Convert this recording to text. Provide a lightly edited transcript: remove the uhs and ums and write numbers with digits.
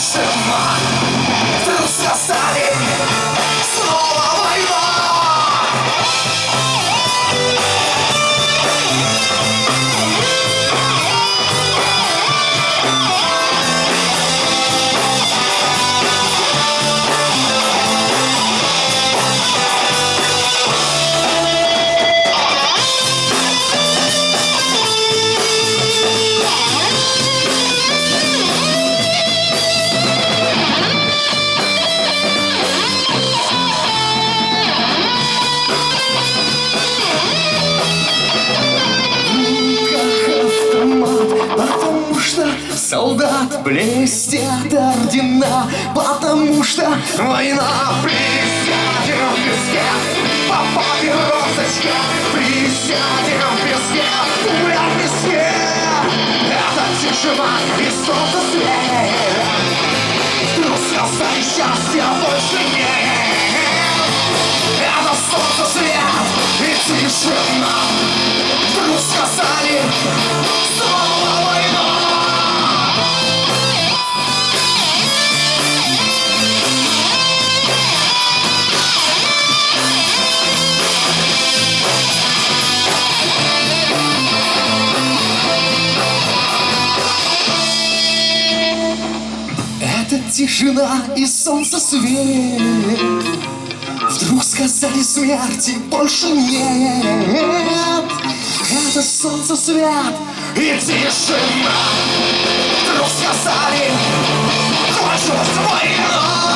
тишина. Вдруг сказали, снова война. Солдат блестят ордена, потому что война. Присядем в песке, по папиросочке, присядем в песке, пуля в песке. Это тишина и солнце свет. Вдруг сказали, счастья больше нет. Это солнце свет и тишина. Вдруг сказали, снова война. Тишина и солнце свет. Вдруг сказали, смерти больше нет. Это солнце свет и тишина. Вдруг сказали, кончилась война.